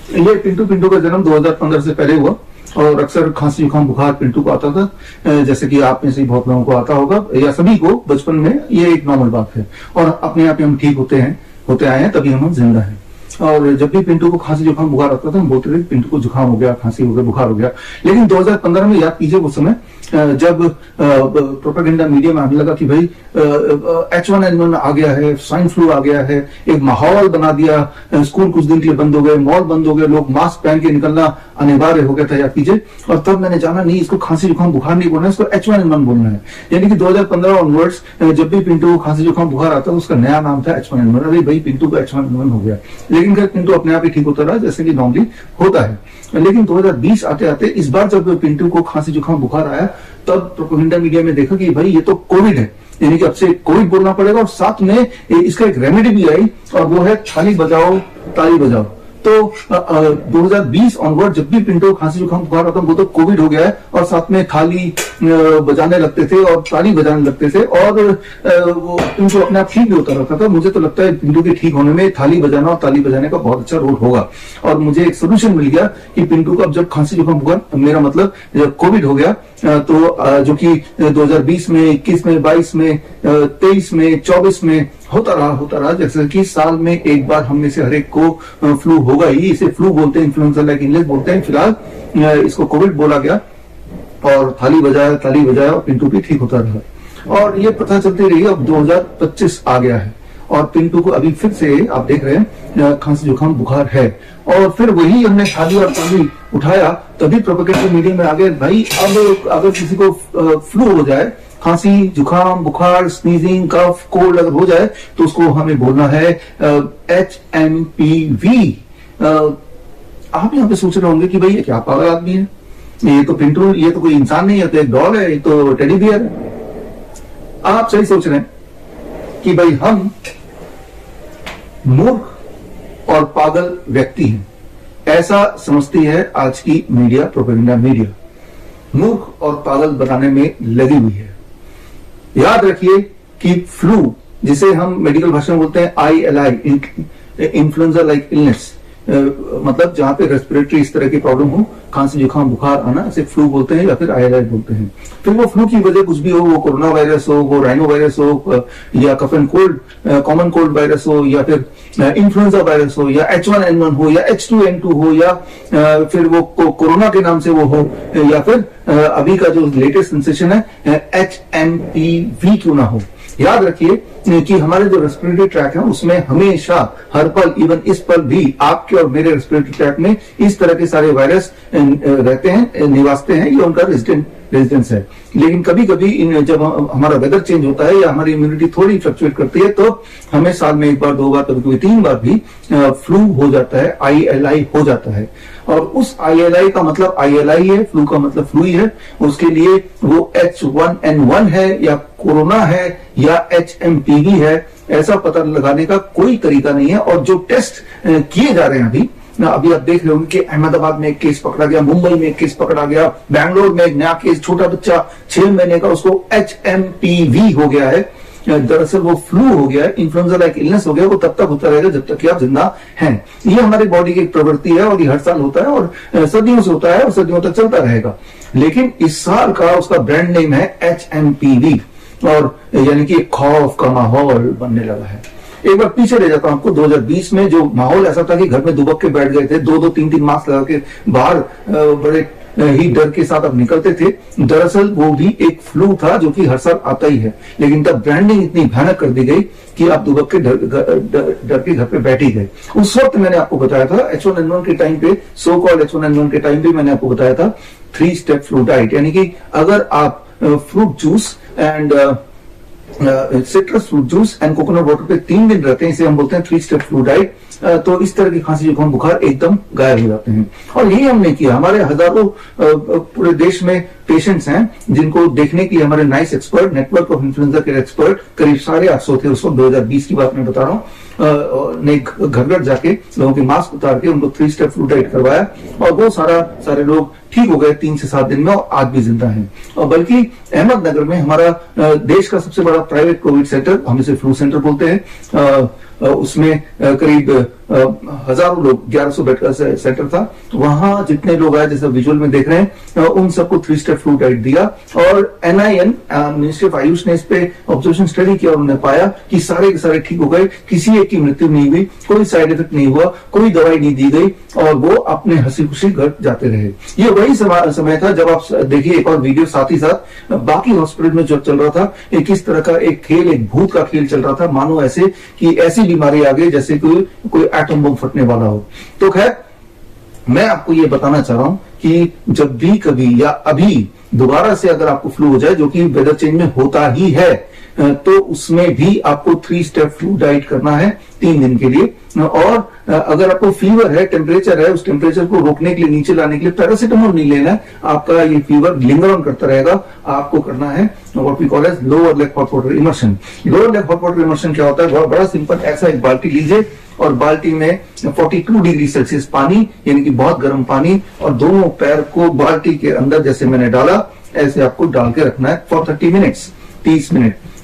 ये पिंटू का जन्म 2015 से पहले हुआ और अक्सर खांसी जुकाम बुखार पिंटू को आता था, जैसे कि आप में से बहुत लोगों को आता होगा या सभी को बचपन में, ये एक नॉर्मल बात है और अपने आप ही हम ठीक होते आए हैं, तभी हम जिंदा हैं। और जब भी पिंटू को खांसी जुकाम बुखार आता था हम बोलते थे पिंटू को जुकाम हो गया, खांसी हो गया, बुखार हो गया। लेकिन 2015 में याद कीजिए वो समय जब प्रोपेगेंडा मीडिया में आने लगा कि भाई H1N1 आ गया है, स्वाइन फ्लू आ गया है, एक माहौल बना दिया, स्कूल कुछ दिन के लिए बंद हो गए, मॉल बंद हो गए, लोग मास्क पहन के निकलना अनिवार्य हो गया था, याद कीजिए। और तब मैंने जाना नहीं, इसको खांसी जुकाम बुखार नहीं बोलना है, इसको H1N1 बोलना है। यानी कि 2015 ऑनवर्ड्स जब भी पिंटू को खांसी जुकाम बुखार आता है उसका नया नाम था H1N1। अरे भाई पिंटू को H1N1 हो गया, लेकिन फिर पिंटू अपने आप ही ठीक होता रहा जैसे कि नॉर्मली होता है। लेकिन 2020 आते आते इस बार जब पिंटू को खांसी जुकाम बुखार आया तब प्रोपेगेंडा मीडिया में देखा कि भाई ये तो कोविड है, यानी कि अब से कोविड बोलना पड़ेगा। और साथ में इसका एक रेमेडी भी आई और वो है थाली बजाओ ताली बजाओ। तो 2020 ऑनवर्ड जब भी पिंटू खांसी जुकाम बुखार आता वो तो कोविड हो गया है और साथ में थाली बजाने लगते थे और ताली बजाने लगते थे और वो पिंटू अपने आप ठीक भी होता रहता था। मुझे तो लगता है पिंटू के ठीक होने में थाली बजाना और ताली बजाने का बहुत अच्छा रोल होगा। और मुझे एक सोल्यूशन मिल गया कि पिंटू को अब जब खांसी जुकाम बुखार, मेरा मतलब जब कोविड हो गया तो जो कि 2020 में, 21 में, 22 में, 23 में, 24 में होता रहा जैसे कि साल में एक बार हम में से हर एक को फ्लू होगा ही। इसे फ्लू बोलते हैं, इन्फ्लुएंजा लाइक इंग्लिश बोलते हैं। फिलहाल इसको कोविड बोला गया और थाली बजाया और पिंटू भी ठीक होता रहा। और ये प्रथा चलती रही। अब 2025 आ गया है और पिंटू को अभी फिर से आप देख रहे हैं खांसी जुकाम बुखार है और फिर वही हमने थाली और ताली उठाया, तभी प्रोपेगेंडा मीडिया में आ गए भाई अब अगर किसी को फ्लू हो जाए, खांसी जुकाम बुखार, स्नीजिंग, कफ, कोल्ड अगर हो जाए तो उसको हमें बोलना है HMPV। आप यहाँ पे सोच रहे होंगे कि भाई ये क्या पागल आदमी है, ये तो पिंटू, ये तो कोई इंसान नहीं है, तो एक डॉग है, ये तो टेडी बियर है। आप सही सोच रहे हैं कि भाई हम मूर्ख और पागल व्यक्ति हैं, ऐसा समझती है आज की मीडिया, प्रोपेगेंडा मीडिया मूर्ख और पागल बनाने में लगी हुई है। याद रखिए कि फ्लू, जिसे हम मेडिकल भाषा में बोलते हैं ILI, इन्फ्लुएंजा लाइक इलनेस, मतलब जहां पे रेस्पिरेटरी इस तरह की प्रॉब्लम हो, खांसी जुकाम बुखार आना, इसे फ्लू बोलते हैं या फिर ILI बोलते हैं। फिर वो फ्लू की वजह कुछ भी हो, वो कोरोना वायरस हो, वो राइनो वायरस हो, या cough and cold, common cold virus हो, या फिर इन्फ्लुएंजा वायरस हो, या H1N1 हो, या H2N2 हो, या फिर वो कोरोना के नाम से वो हो, या फिर अभी का जो लेटेस्ट सेंसेशन है HMPV क्यों ना हो। याद रखिए कि हमारे जो रेस्पिरेटरी ट्रैक है उसमें हमेशा हर पल, इवन इस पल भी आपके और मेरे रेस्पिरेटरी ट्रैक में इस तरह के सारे वायरस रहते हैं, निवासते हैं, ये उनका रेजिडेंस है। लेकिन कभी कभी जब हमारा वेदर चेंज होता है या हमारी इम्यूनिटी थोड़ी फ्लक्चुएट करती है तो हमें साल में एक बार, दो बार, कभी कभी 3 बार भी फ्लू हो जाता है, ILI हो जाता है। और उस ILI का मतलब ILI है, फ्लू का मतलब फ्लू ही है। उसके लिए वो H1N1 है या कोरोना है या HMPV है, ऐसा पता लगाने का कोई तरीका नहीं है। और जो टेस्ट किए जा रहे हैं अभी आप देख रहे होंगे कि अहमदाबाद में एक केस पकड़ा गया, मुंबई में एक केस पकड़ा गया, बैंगलोर में एक नया केस, छोटा बच्चा 6 महीने का, उसको HMPV हो गया है। दरअसल वो फ्लू हो गया है, इन्फ्लुएंजा लाइक इलनेस हो गया। वो तब तक होता रहेगा जब तक कि आप जिंदा हैं। ये हमारी बॉडी की एक प्रवृत्ति है और ये हर साल होता है और सदियों से होता है और सदियों तक चलता रहेगा। लेकिन इस साल का उसका ब्रांड नेम है HMPV और यानी कि खौफ का माहौल बनने लगा है। एक बार पीछे ले जाता हूं आपको, 2020 में जो माहौल ऐसा था कि घर में दुबक के बैठ गए थे, 2-2, 3-3 मास्क लगा के बाहर बड़े ही डर के साथ अब निकलते थे। दरअसल वो भी एक फ्लू था जो कि हर साल आता ही है, लेकिन तब ब्रांडिंग इतनी भयानक कर दी गई कि आप दुबक के डर के घर पे बैठ ही गए। उस वक्त मैंने आपको बताया था H1N1 के टाइम पे, सो कॉल्ड H1N1 के टाइम पे मैंने आपको बताया था 3 स्टेप फ्लू डाइट, यानी कि अगर आप fruit juice and citrus fruit juice and coconut water पे 3 दिन रहते हैं, इसे हम बोलते हैं 3 स्टेप फ्लू डाइट, तो इस तरह की खांसी जुकाम बुखार एकदम गायब हो जाते हैं। और यही हमने किया। हमारे हजारों पूरे देश में पेशेंट्स हैं जिनको देखने के लिए हमारे nice expert, network of influenza के एक्सपर्ट, करीब 850 थे उस वक्त, 2020 की बात मैं बता रहा हूँ, ने घर घर जाके लोगों के मास्क उतार के उनको 3 स्टेप फ्लू डाइट करवाया और वो सारे लोग ठीक हो गए 3 से 7 दिन में और आज भी जिंदा हैं। और बल्कि अहमदनगर में हमारा देश का सबसे बड़ा प्राइवेट कोविड सेंटर, हम इसे फ्लू सेंटर बोलते हैं, उसमें करीब हजारों लोग, 1100 बेड का सेंटर था, वहां जितने लोग आए जैसे विजुअल में देख रहे हैं, उन सबको 3 स्टेप फ्लू डाइट दिया। और NIN मिनिस्ट्री ऑफ आयुष ने इस पे ऑब्जर्वेशन स्टडी किया और उन्होंने पाया कि सारे के सारे ठीक हो गए, किसी एक की मृत्यु नहीं हुई, कोई साइड इफेक्ट नहीं हुआ, कोई दवाई नहीं दी गई और वो अपने हंसी खुशी घर जाते रहे। ये वही समय था जब आप देखिए एक और वीडियो साथ ही साथ बाकी हॉस्पिटल में जो चल रहा था, किस तरह का एक खेल, एक भूत का खेल चल रहा था, मानो ऐसे कि ऐसी बीमारी आ गई जैसे कोई एटम बम फटने वाला हो। तो खैर, मैं आपको ये बताना चाह रहा हूं कि जब भी कभी या अभी दोबारा से अगर आपको फ्लू हो जाए, जो कि वेदर चेंज में होता ही है, तो उसमें भी आपको 3 स्टेप फ्लू डाइट करना है 3 दिन के लिए। और अगर आपको फीवर है, टेम्परेचर है, उस टेम्परेचर को रोकने के लिए, नीचे लाने के लिए पैरासिटामोल नहीं लेना है। आपका ये फीवर लिंगर ऑन करता रहेगा। आपको करना है what we call as lower leg hot water immersion. Lower leg hot water immersion क्या होता है? बहुत बड़ा सिंपल, ऐसा एक बाल्टी लीजिए और बाल्टी में 42 डिग्री सेल्सियस पानी, यानी कि बहुत गर्म पानी, और दोनों पैर को बाल्टी के अंदर जैसे मैंने डाला ऐसे आपको डाल के रखना है फॉर 30 मिनट्स,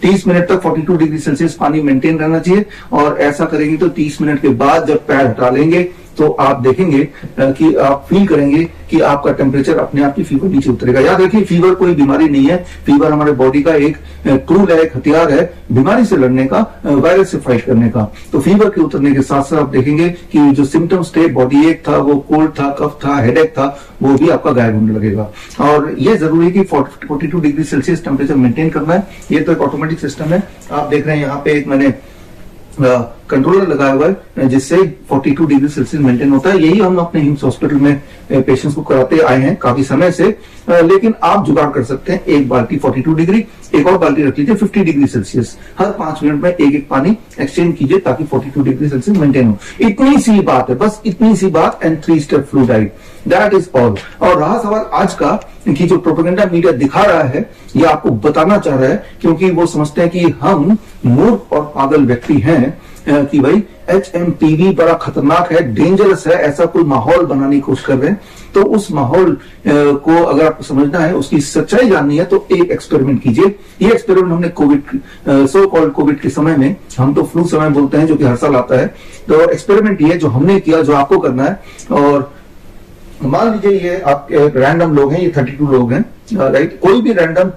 30 मिनट तक 42 डिग्री सेल्सियस पानी मेंटेन रहना चाहिए। और ऐसा करेंगे तो 30 मिनट के बाद जब पैर हटा लेंगे तो आप देखेंगे कि आप फील करेंगे कि आपका टेम्परेचर अपने आप ही फीवर नीचे उतरेगा। याद रखिए, फीवर कोई बीमारी नहीं है। फीवर हमारे बॉडी का एक टूल है, एक हथियार है बीमारी से लड़ने का, वायरस से फाइट करने का। तो फीवर के उतरने के साथ साथ आप देखेंगे कि जो सिम्टम्स थे, बॉडी एक था, वो कोल्ड था, कफ था, हेडेक था, वो भी आपका गायब होने लगेगा। और ये जरूरी है कि 42 डिग्री सेल्सियस टेम्परेचर मेंटेन करना है। ये तो एक ऑटोमेटिक सिस्टम है। आप देख रहे हैं यहाँ पे एक मैंने कंट्रोलर लगाया हुआ है जिससे 42 डिग्री सेल्सियस मेंटेन होता है। यही हम अपने हिम्स हॉस्पिटल में पेशेंट्स को कराते आए हैं काफी समय से। लेकिन आप जुगाड़ कर सकते हैं, एक बाल्टी 42 डिग्री, एक और बाल्टी रख लीजिए 50 डिग्री सेल्सियस। हर 5 मिनट में एक पानी एक्सचेंज कीजिए ताकि 42 डिग्री सेल्सियस मेंटेन हो। इतनी सी बात है, बस इतनी सी बात, and 3 step flu diet, that is all. और रहा सवाल आज का कि जो प्रोपेगेंडा मीडिया दिखा रहा है, ये आपको बताना चाह रहा है, क्योंकि वो समझते हैं कि हम मूर्ख और पागल व्यक्ति हैं, कि भाई HMPV बड़ा खतरनाक है, डेंजरस है, ऐसा कोई माहौल बनाने की कोशिश कर रहे हैं। तो उस माहौल को अगर आपको समझना है, उसकी सच्चाई जाननी है, तो एक एक्सपेरिमेंट कीजिए। ये एक्सपेरिमेंट हमने कोविड, सो कॉल्ड कोविड के समय में, हम तो फ्लू समय बोलते हैं जो कि हर साल आता है, तो एक्सपेरिमेंट ये जो हमने किया, जो आपको करना है। और मान लीजिए ये आप रैंडम लोग हैं, ये 32 लोग हैं, राइट? कोई भी रैंडम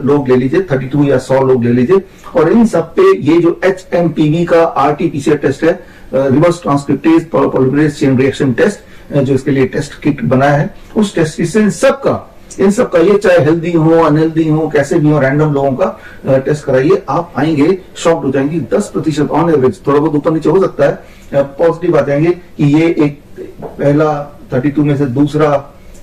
लोग ले लीजिए, 32 या 100 लोग ले लीजिए, और इन सब पे ये जो HMPV का RT-PCR टेस्ट है, reverse transcriptase polymerase chain reaction test, जो इसके लिए टेस्ट किट बनाया है, उस टेस्ट से इन सबका ये चाहे हेल्दी हो, अनहेल्दी हो, कैसे भी हो, रैंडम लोगों का टेस्ट कराइए। आप आएंगे, शॉक्ड हो जाएंगे। 10% ऑन एवरेज, थोड़ा बहुत ऊपर नीचे हो सकता है, पॉजिटिव आ जाएंगे कि ये एक पहला 32 में से दूसरा,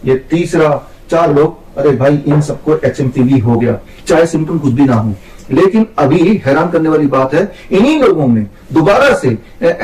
ये तीसरा, 4 लोग, अरे भाई इन सबको HMPV हो गया, चाहे सिम्टम कुछ भी ना हो। लेकिन अभी हैरान करने वाली बात है, इन्हीं लोगों में दोबारा से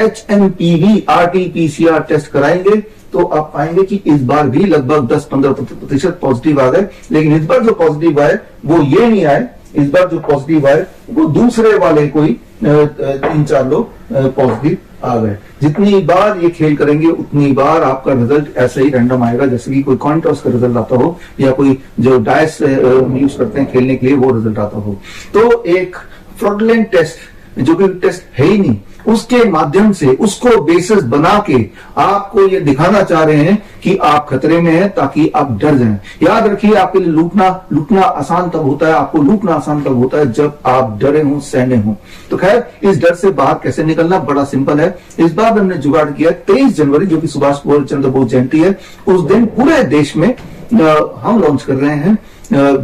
HMPV RT-PCR टेस्ट कराएंगे तो आप पाएंगे कि इस बार भी लगभग 10-15% पॉजिटिव आ गए। लेकिन इस बार जो पॉजिटिव आए वो ये नहीं आए, इस बार जो पॉजिटिव आए वो दूसरे वाले कोई 3-4 लोग पॉजिटिव आ गए। जितनी बार ये खेल करेंगे उतनी बार आपका रिजल्ट ऐसे ही रैंडम आएगा, जैसे कि कोई कॉइन टॉस का रिजल्ट आता हो या कोई जो डाइस यूज करते हैं खेलने के लिए वो रिजल्ट आता हो। तो एक फ्रॉडलेंट टेस्ट, जो कि टेस्ट है ही नहीं, उसके माध्यम से उसको बेसिस बना के आपको ये दिखाना चाह रहे हैं कि आप खतरे में हैं, ताकि आप डर जाएं। याद रखिए, आपके लिए लूटना आसान तब होता है, आपको लूटना आसान तब होता है जब आप डरे हों, सहमे हों। तो खैर, इस डर से बाहर कैसे निकलना, बड़ा सिंपल है। इस बार हमने जुगाड़ किया 23 जनवरी, जो कि सुभाष चंद्र बोस जयंती है, उस दिन पूरे देश में हम लॉन्च कर रहे हैं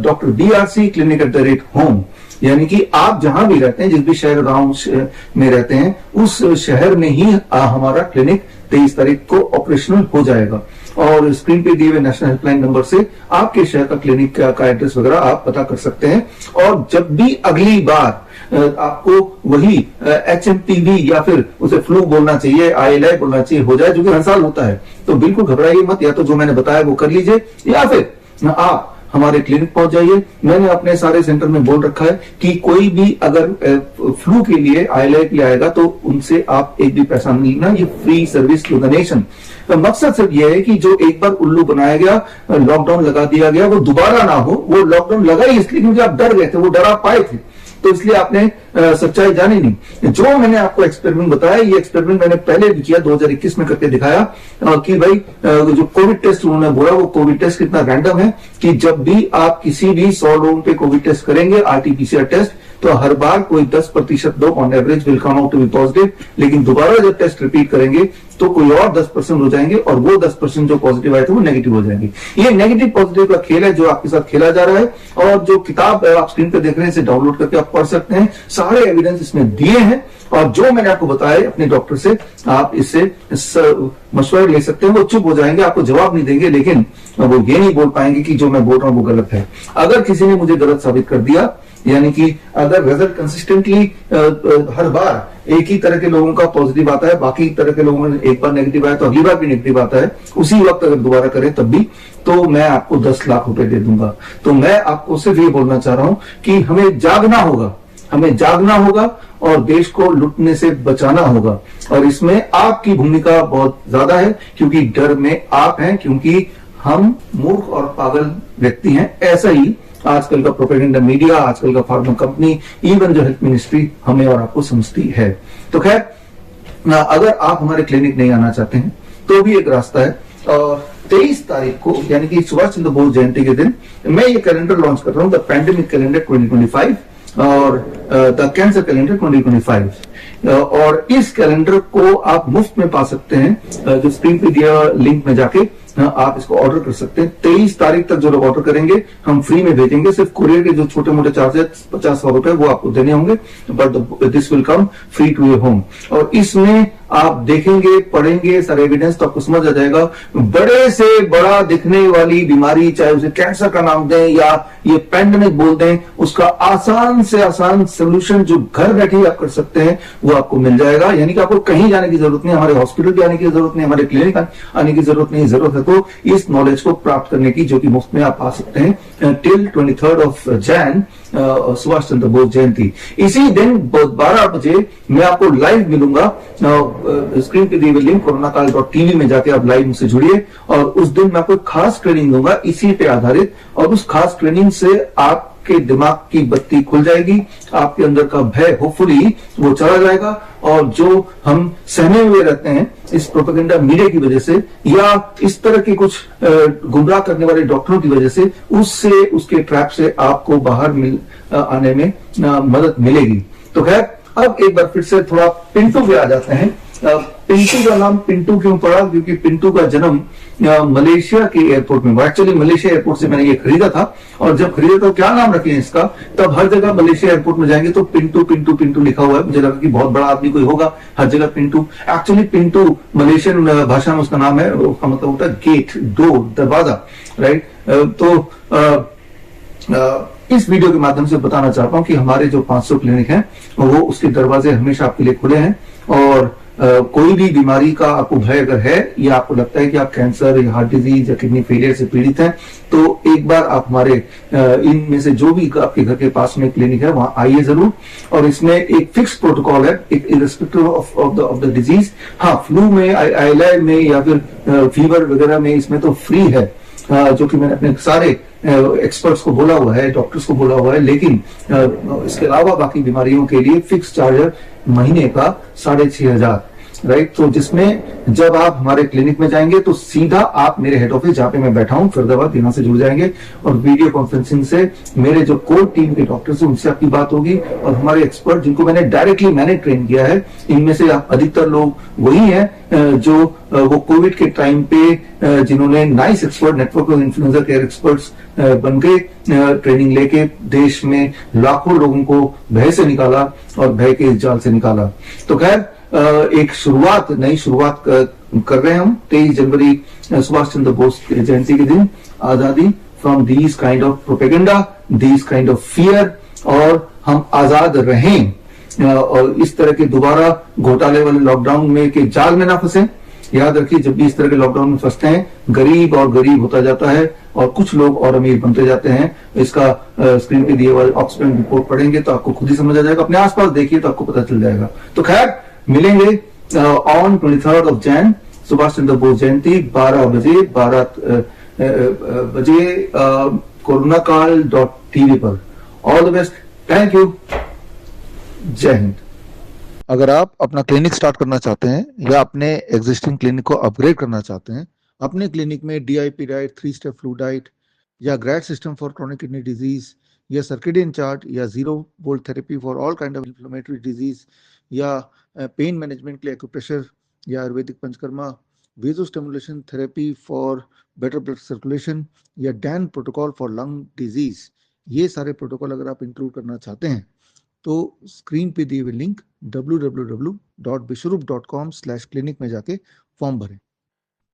doctor BRC clinic at the rate home. यानी कि आप जहां भी रहते हैं, जिस भी शहर गांव में रहते हैं, उस शहर में ही हमारा क्लिनिक 23 तारीख को ऑपरेशनल हो जाएगा। और स्क्रीन पे दिए हुए नेशनल हेल्पलाइन नंबर से आपके शहर का क्लिनिक का एड्रेस वगैरह आप पता कर सकते हैं। और जब भी अगली बार आपको वही HMPV या फिर उसे फ्लू बोलना चाहिए, ILI बोलना चाहिए हो जाए, जो कि हर साल होता है, तो बिल्कुल घबराइए मत। या तो जो मैंने बताया वो कर लीजिए, या फिर आप हमारे क्लिनिक पहुंच जाइए। मैंने अपने सारे सेंटर में बोल रखा है कि कोई भी अगर फ्लू के लिए, ILI के लिए आएगा तो उनसे आप एक भी पैसा नहीं लेना, ये free service to the nation. तो मकसद सिर्फ ये है कि जो एक बार उल्लू बनाया गया, लॉकडाउन लगा दिया गया, वो दोबारा ना हो। वो लॉकडाउन लगा ही इसलिए क्योंकि आप डर गए थे, वो डर आप पाए थे। तो इसलिए आपने सच्चाई जानी नहीं। जो मैंने आपको एक्सपेरिमेंट बताया, ये एक्सपेरिमेंट मैंने पहले भी किया, 2021 में करके दिखाया कि भाई जो कोविड टेस्ट उन्होंने बोला, वो कोविड टेस्ट कितना रैंडम है कि जब भी आप किसी भी 100 लोगों पे कोविड टेस्ट करेंगे, आरटीपीसीआर टेस्ट, तो हर बार कोई 10% लोग on average will come out to be positive, लेकिन दोबारा जब टेस्ट रिपीट करेंगे तो कोई और 10% हो जाएंगे और वो 10% जो पॉजिटिव आए थे वो नेगेटिव हो जाएंगे। ये नेगेटिव पॉजिटिव का खेल है जो आपके साथ खेला जा रहा है, और जो किताब आप स्क्रीन पे देख रहे हैं इसे डाउनलोड करके आप पढ़ सकते हैं, सारे एविडेंस इसमें दिए हैं, और जो मैंने आपको बताया अपने डॉक्टर से आप इससे मशवरा ले सकते हैं। वो चुप हो जाएंगे, आपको जवाब नहीं देंगे, लेकिन वो ये नहीं बोल पाएंगे कि जो मैं बोल रहा हूं वो गलत है। अगर किसी ने मुझे गलत साबित कर दिया, यानी कि अगर रिजल्ट कंसिस्टेंटली हर बार एक ही तरह के लोगों का पॉजिटिव आता है, बाकी तरह के लोगों में एक बार नेगेटिव आया तो अगली बार भी नेगेटिव आता है, उसी वक्त अगर दोबारा करें तब भी, तो मैं आपको 10 लाख रुपए दे दूंगा। तो मैं आपको सिर्फ ये बोलना चाह रहा हूं कि हमें जागना होगा, हमें जागना होगा और देश को लुटने से बचाना होगा, और इसमें आपकी भूमिका बहुत ज्यादा है, क्योंकि डर में आप हैं, क्योंकि हम मूर्ख और पागल व्यक्ति हैं। ऐसा ही आजकल का प्रोपेगेंडा मीडिया, आजकल का फार्मा कंपनी, इवन जो हेल्थ मिनिस्ट्री हमें और आपको समझती है। तो खैर, अगर आप हमारे क्लिनिक नहीं आना चाहते हैं तो भी एक रास्ता है, और 23 तारीख को यानी कि सुभाष चंद्र बोस जयंती के दिन मैं ये कैलेंडर लॉन्च कर रहा हूं, द पैंडेमिक कैलेंडर 2025 और द कैंसर कैलेंडर 2025, और इस कैलेंडर को आप मुफ्त में पा सकते हैं। जो स्क्रीन पे दिया लिंक में जाके आप इसको ऑर्डर कर सकते हैं। 23 तारीख तक जो लोग ऑर्डर करेंगे हम फ्री में भेजेंगे, सिर्फ कुरियर के जो छोटे मोटे चार्जेस 50-100 रुपए वो आपको देने होंगे, but this will come free to your home. और इसमें आप देखेंगे, पढ़ेंगे सारे एविडेंस तो आपको समझ आ जाएगा, बड़े से बड़ा दिखने वाली बीमारी, चाहे उसे कैंसर का नाम दें या ये पैंडेमिक बोल दें, उसका आसान से आसान सोल्यूशन जो घर बैठे ही आप कर सकते हैं वो आपको मिल जाएगा। यानी कि आपको कहीं जाने की जरूरत नहीं, हमारे हॉस्पिटल भी आने की जरूरत नहीं, हमारे क्लिनिक आने की जरूरत नहीं। जरूरत है तो इस नॉलेज को प्राप्त करने की, जो कि मुफ्त में आप आ सकते हैं टिल 23 ऑफ जैन, सुभाष चंद्र बोस जयंती। इसी दिन 12 बजे मैं आपको लाइव मिलूंगा, स्क्रीन पे दिए हुए लिंक कोरोनाकाल.tv में जाके आप लाइव मुझसे जुड़िए, और उस दिन मैं आपको खास ट्रेनिंग दूंगा इसी पे आधारित, और उस खास ट्रेनिंग से आपके दिमाग की बत्ती खुल जाएगी, आपके अंदर का भय होपफुली वो चला जाएगा, और जो हम सहमे हुए रहते हैं इस प्रोपेगेंडा मीडिया की वजह से या इस तरह के कुछ गुमराह करने वाले डॉक्टरों की वजह से, उससे उसके ट्रैप से आपको बाहर आने में मदद मिलेगी। तो खैर, अब एक बार फिर से थोड़ा पिंटू पे आ जाते हैं। पिंटू का नाम पिंटू क्यों पड़ा? क्योंकि पिंटू का जन्म मलेशिया के एयरपोर्ट में, एक्चुअली मलेशिया एयरपोर्ट से मैंने ये खरीदा था, और जब खरीदा तो क्या नाम रखे इसका, तब हर जगह मलेशिया एयरपोर्ट में जाएंगे तो पिंटू पिंटू पिंटू लिखा हुआ है, मुझे लगा कि बहुत बड़ा आदमी कोई होगा, हर जगह पिंटू। एक्चुअली पिंटू मलेशियन भाषा में उसका नाम है, उसका मतलब होता है गेट, डोर, दरवाजा, राइट। तो इस वीडियो के माध्यम से बताना चाहता हूं कि हमारे जो 500 क्लिनिक हैं वो उसके दरवाजे हमेशा आपके लिए खुले हैं, और कोई भी बीमारी का आपको भय अगर है, या आपको लगता है कि आप कैंसर या हार्ट डिजीज या किडनी फेलियर से पीड़ित हैं, तो एक बार आप हमारे इनमें से जो भी आपके घर के पास में क्लिनिक है वहां आइए जरूर। और इसमें एक फिक्स प्रोटोकॉल है, एक इरेस्पेक्टिव ऑफ द डिजीज। हाँ, फ्लू में, आईएलआई में या फिर फीवर वगैरह में इसमें तो फ्री है, जो कि मैंने अपने सारे एक्सपर्ट्स को बोला हुआ है, डॉक्टर्स को बोला हुआ है, लेकिन इसके अलावा बाकी बीमारियों के लिए फिक्स चार्ज है महीने का 6,500, राइट। तो जिसमें जब आप हमारे क्लिनिक में जाएंगे तो सीधा आप मेरे हेड ऑफिस जहां पे मैं बैठा हूं फरीदाबाद, यहां से जुड़ जाएंगे, और वीडियो कॉन्फ्रेंसिंग से मेरे जो कोर टीम के डॉक्टर्स हैं उनसे आपकी बात होगी, और हमारे एक्सपर्ट जिनको मैंने डायरेक्टली ट्रेन किया है, इनमें से अधिकतर लोग वही हैं जो वो कोविड के टाइम पे जिन्होंने nice expert, network of influenza care experts बन के ट्रेनिंग लेके देश में लाखों लोगों को भय से निकाला और भय के इस जाल से निकाला। तो खैर, एक शुरुआत, नई शुरुआत कर रहे हैं हम 23 जनवरी सुभाष चंद्र बोस जयंती के दिन, आजादी from these kind of propaganda, these kind of fear, और हम आजाद रहें, और इस तरह के दोबारा घोटाले वाले लॉकडाउन में के जाल में ना फंसे। याद रखिए, जब भी इस तरह के लॉकडाउन में फंसते हैं, गरीब और गरीब होता जाता है और कुछ लोग और अमीर बनते जाते हैं। इसका स्क्रीन पे दिए हुए ऑक्सफैम रिपोर्ट पढ़ेंगे तो आपको खुद ही समझ आ जाएगा, अपने आसपास देखिए तो आपको पता चल जाएगा। तो खैर, मिलेंगे ऑन 23 ऑफ जैन, सुभाष चंद्र बोस जयंती, 12 बजे कोरोनाकाल.tv पर। All the best, thank you. जय हिंद। अगर आप अपना क्लिनिक स्टार्ट करना चाहते हैं या अपने एग्जिस्टिंग क्लिनिक को अपग्रेड करना चाहते हैं, अपने क्लिनिक में DIP diet, 3 step flu diet या grad system for chronic kidney disease या सर्केडियन चार्ट या zero volt therapy for all kind of inflammatory disease या पेन मैनेजमेंट के लिए एक्यूप्रेशर या ayurvedic panchakarma, vagus stimulation therapy for better blood circulation या Dan protocol for lung disease, ये सारे protocol अगर आप इंक्लूड करना चाहते हैं तो स्क्रीन पे दिए हुए लिंक www.bishrup.com/clinic में जाके फॉर्म भरें।